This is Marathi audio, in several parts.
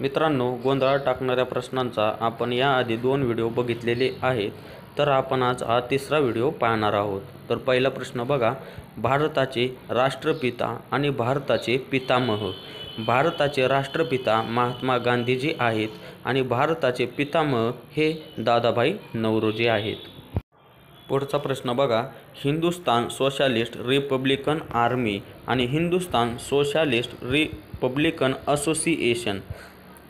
मित्रांनो, गोंधळात टाकणाऱ्या प्रश्नांचा आपण याआधी 2 व्हिडिओ बघितलेले आहेत. तर आपण आज हा तिसरा व्हिडिओ पाहणार आहोत. तर पहिला प्रश्न बघा, भारताचे राष्ट्रपिता आणि भारताचे पितामह. भारताचे राष्ट्रपिता महात्मा गांधीजी आहेत आणि भारताचे पितामह हे दादाभाई नौरोजी आहेत. पुढचा प्रश्न बघा, हिंदुस्तान सोशलिस्ट रिपब्लिकन आर्मी आणि हिंदुस्तान सोशलिस्ट रिपब्लिकन असोसिएशन.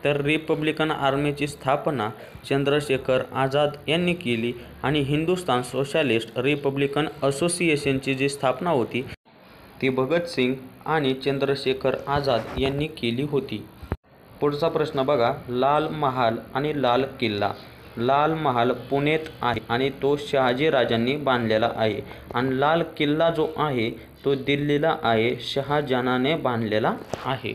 तर रिपब्लिकन आर्मीची स्थापना चंद्रशेखर आझाद यांनी केली आणि हिंदुस्तान सोशलिस्ट रिपब्लिकन असोसिएशनची जी स्थापना होती ती भगतसिंग आणि चंद्रशेखर आझाद यांनी केली होती. पुढचा प्रश्न बघा, लाल महाल आणि लाल किल्ला. लाल महाल पुण्यात आहे आणि तो शहाजी राजांनी बांधलेला आहे आणि लाल किल्ला जो आहे तो दिल्लीला आहे, शहाजहानाने बांधलेला आहे.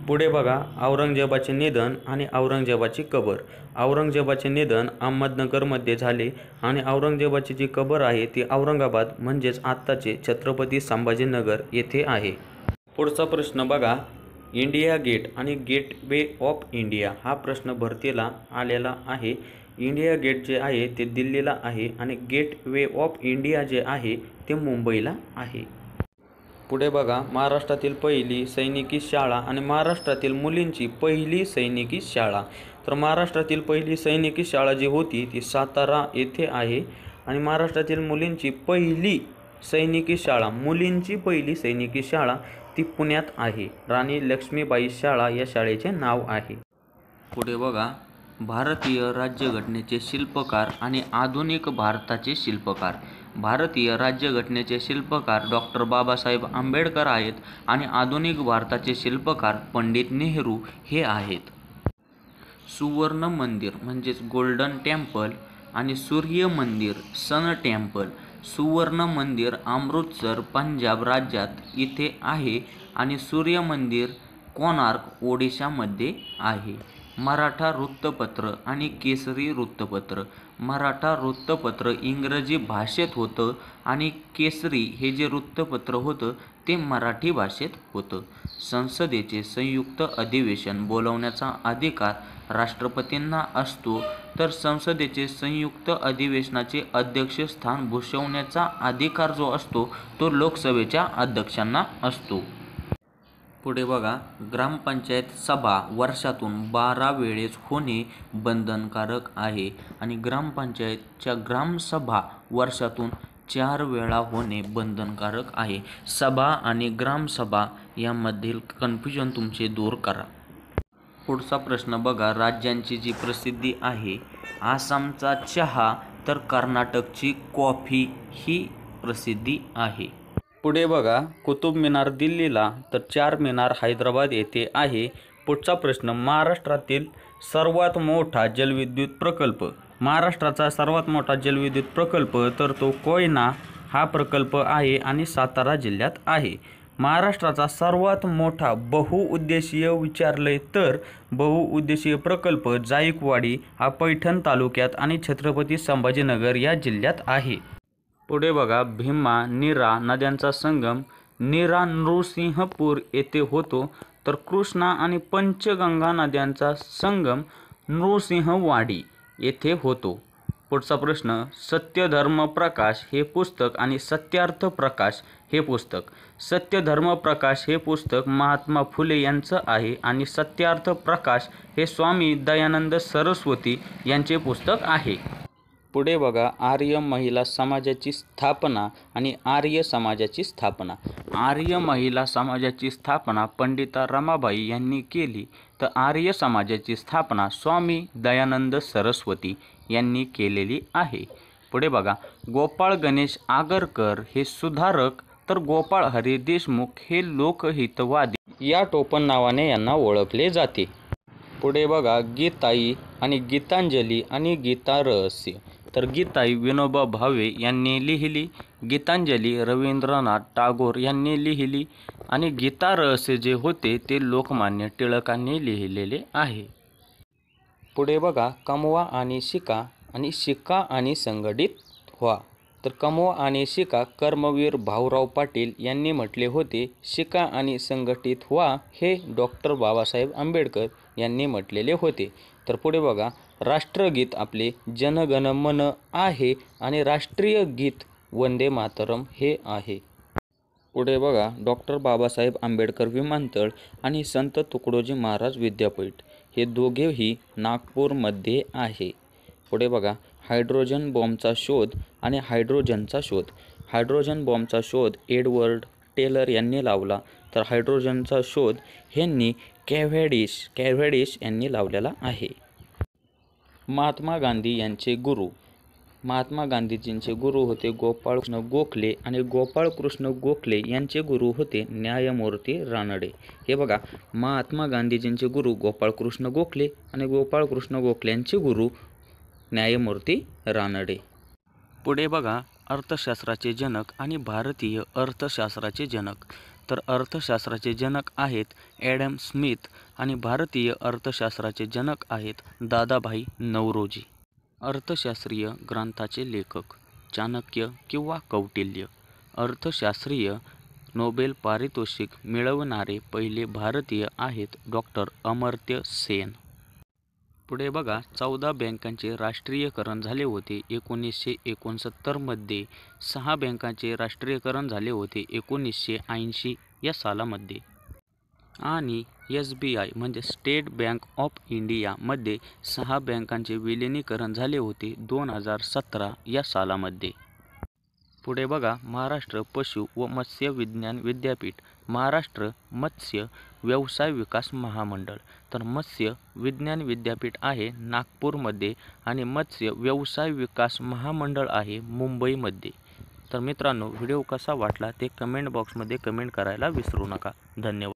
पुढे बघा, औरंगजेबाचे निधन आणि औरंगजेबाची कबर. औरंगजेबाचे निधन अहमदनगरमध्ये झाले आणि औरंगजेबाची जी कबर आहे ती औरंगाबाद म्हणजेच आत्ताचे छत्रपती संभाजीनगर येथे आहे. पुढचा प्रश्न बघा, इंडिया गेट आणि गेटवे ऑफ इंडिया. हा प्रश्न भरतीला आलेला आहे. इंडिया गेट जे आहे ते दिल्लीला आहे आणि गेटवे ऑफ इंडिया जे आहे ते मुंबईला आहे. पुढे बघा, महाराष्ट्रातील पहिली सैनिकी शाळा आणि महाराष्ट्रातील मुलींची पहिली सैनिकी शाळा. तर महाराष्ट्रातील पहिली सैनिकी शाळा जी होती ती सातारा येथे आहे आणि महाराष्ट्रातील मुलींची पहिली सैनिकी शाळा, मुलींची पहिली सैनिकी शाळा ती पुण्यात आहे. राणी लक्ष्मीबाई शाळा या शाळेचे नाव आहे. पुढे बघा, भारतीय राज्यघटनेचे शिल्पकार आणि आधुनिक भारताचे शिल्पकार. भारतीय राज्यघटनेचे शिल्पकार डॉक्टर बाबासाहेब आंबेडकर आहेत आणि आधुनिक भारताचे शिल्पकार पंडित नेहरू हे आहेत. सुवर्ण मंदिर म्हणजेच गोल्डन टेम्पल आणि सूर्य मंदिर सन टेम्पल. सुवर्ण मंदिर अमृतसर पंजाब राज्यात इथे आहे आणि सूर्य मंदिर कोणार्क ओडिशामध्ये आहे. मराठा वृत्तपत्र आणि केसरी वृत्तपत्र. मराठा वृत्तपत्र इंग्रजी भाषेत होतं आणि केसरी हे जे वृत्तपत्र होतं ते मराठी भाषेत होतं. संसदेचे संयुक्त अधिवेशन बोलवण्याचा अधिकार राष्ट्रपतींना असतो, तर संसदेचे संयुक्त अधिवेशनाचे अध्यक्षस्थान भूषवण्याचा अधिकार जो असतो तो लोकसभेच्या अध्यक्षांना असतो. पुढे बघा, ग्रामपंचायत सभा वर्षातून 12 वेळेस होणे बंधनकारक आहे आणि ग्रामपंचायतच्या ग्रामसभा वर्षातून 4 वेळा होणे बंधनकारक आहे. सभा आणि ग्रामसभा यामधील कन्फ्युजन तुमचे दूर करा. पुढचा प्रश्न बघा, राज्यांची जी प्रसिद्धी आहे, आसामचा चहा तर कर्नाटकची कॉफी ही प्रसिद्धी आहे. पुढे बघा, कुतुब मिनार दिल्लीला तर 4 मिनार हैदराबाद येथे आहे. पुढचा प्रश्न, महाराष्ट्रातील सर्वात मोठा जलविद्युत प्रकल्प. महाराष्ट्राचा सर्वात मोठा जलविद्युत प्रकल्प तर तो कोयना हा प्रकल्प आहे आणि सातारा जिल्ह्यात आहे. महाराष्ट्राचा सर्वात मोठा बहुउद्देशीय विचारलंय तर बहुउद्देशीय प्रकल्प जायकवाडी हा पैठण तालुक्यात आणि छत्रपती संभाजीनगर या जिल्ह्यात आहे. पुढे बघा, भीमा नीरा नद्यांचा संगम नीरा नृसिंहपूर येथे होतो, तर कृष्णा आणि पंचगंगा नद्यांचा संगम नृसिंहवाडी येथे होतो. पुढचा प्रश्न, सत्यधर्म प्रकाश हे पुस्तक आणि सत्यार्थ प्रकाश हे पुस्तक. सत्यधर्म प्रकाश हे पुस्तक महात्मा फुले यांचं आहे आणि सत्यार्थ प्रकाश हे स्वामी दयानंद सरस्वती यांचे पुस्तक आहे. पुढे बघा, आर्य महिला समाजाची स्थापना आणि आर्य समाजाची स्थापना. आर्य महिला समाजाची स्थापना पंडिता रमाबाई यांनी केली, तर आर्य समाजाची स्थापना स्वामी दयानंद सरस्वती यांनी केलेली आहे. पुढे बघा, गोपाळ गणेश आगरकर हे सुधारक तर गोपाळ हरी देशमुख हे लोकहितवादी या टोपण नावाने यांना ओळखले जाते. पुढे बघा, गीताई आणि गीतांजली आणि गीता रहस्य. तर गीताई विनोबा भावे यांनी लिहिली, गीतांजली रवींद्रनाथ टागोर यांनी लिहिली आणि गीता रहस्य जे होते ते लोकमान्य टिळकांनी लिहिलेले आहे. पुढे बघा, कमवा आणि शिका आणि शिका आणि संघटित व्हा. तर कमवा आणि शिका कर्मवीर भाऊराव पाटील यांनी म्हटले होते. शिका आणि संघटित व्हा हे डॉक्टर बाबासाहेब आंबेडकर यांनी म्हटलेले होते. तर पुढे बघा, राष्ट्रगीत आपले जनगण मन आहे आणि राष्ट्रीय गीत वंदे मातरम हे आहे. पुढे बघा, डॉक्टर बाबासाहेब आंबेडकर विमानतळ आणि संत तुकडोजी महाराज विद्यापीठ हे दोघेही नागपूरमध्ये आहे. पुढे बघा, हायड्रोजन बॉम्बचा शोध आणि हायड्रोजनचा शोध. हायड्रोजन बॉम्बचा शोध एडवर्ड टेलर यांनी लावला, तर हायड्रोजनचा शोध ह्यांनी कॅव्हेंडिश यांनी लावलेला आहे. महात्मा गांधी यांचे गुरु. महात्मा गांधीजींचे गुरु होते गोपाळकृष्ण गोखले आणि गोपाळकृष्ण गोखले यांचे गुरु होते न्यायमूर्ती रानडे. हे बघा, महात्मा गांधीजींचे गुरु गोपाळकृष्ण गोखले आणि गोपाळकृष्ण गोखले यांचे गुरु न्यायमूर्ती रानडे. पुढे बघा, अर्थशास्त्राचे जनक आणि भारतीय अर्थशास्त्राचे जनक. तर अर्थशास्त्राचे जनक आहेत ॲडम स्मिथ आणि भारतीय अर्थशास्त्राचे जनक आहेत दादाभाई नौरोजी. अर्थशास्त्रीय ग्रंथाचे लेखक चाणक्य किंवा कौटिल्य. अर्थशास्त्रीय नोबेल पारितोषिक मिळवणारे पहिले भारतीय आहेत डॉक्टर अमर्त्य सेन. पुढे बघा, 14 बँकांचे राष्ट्रीयकरण झाले होते 1969 मध्ये. 6 बँकांचे राष्ट्रीयकरण झाले होते 1980 या सालामध्ये. आणि SBI म्हणजे स्टेट बँक ऑफ इंडिया मध्ये 6 बँकांचे विलिनीकरण झाले होते 2017 या सालामध्ये. पुढे बघा, महाराष्ट्र पशु व मत्स्य विज्ञान विद्यापीठ, महाराष्ट्र मत्स्य व्यवसाय विकास महामंडळ. तर मत्स्य विज्ञान विद्यापीठ आहे नागपूरमध्ये आणि मत्स्य व्यवसाय विकास महामंडळ आहे मुंबईमध्ये. तर मित्रांनो, व्हिडिओ कसा वाटला ते कमेंट बॉक्समध्ये कमेंट करायला विसरू नका. धन्यवाद.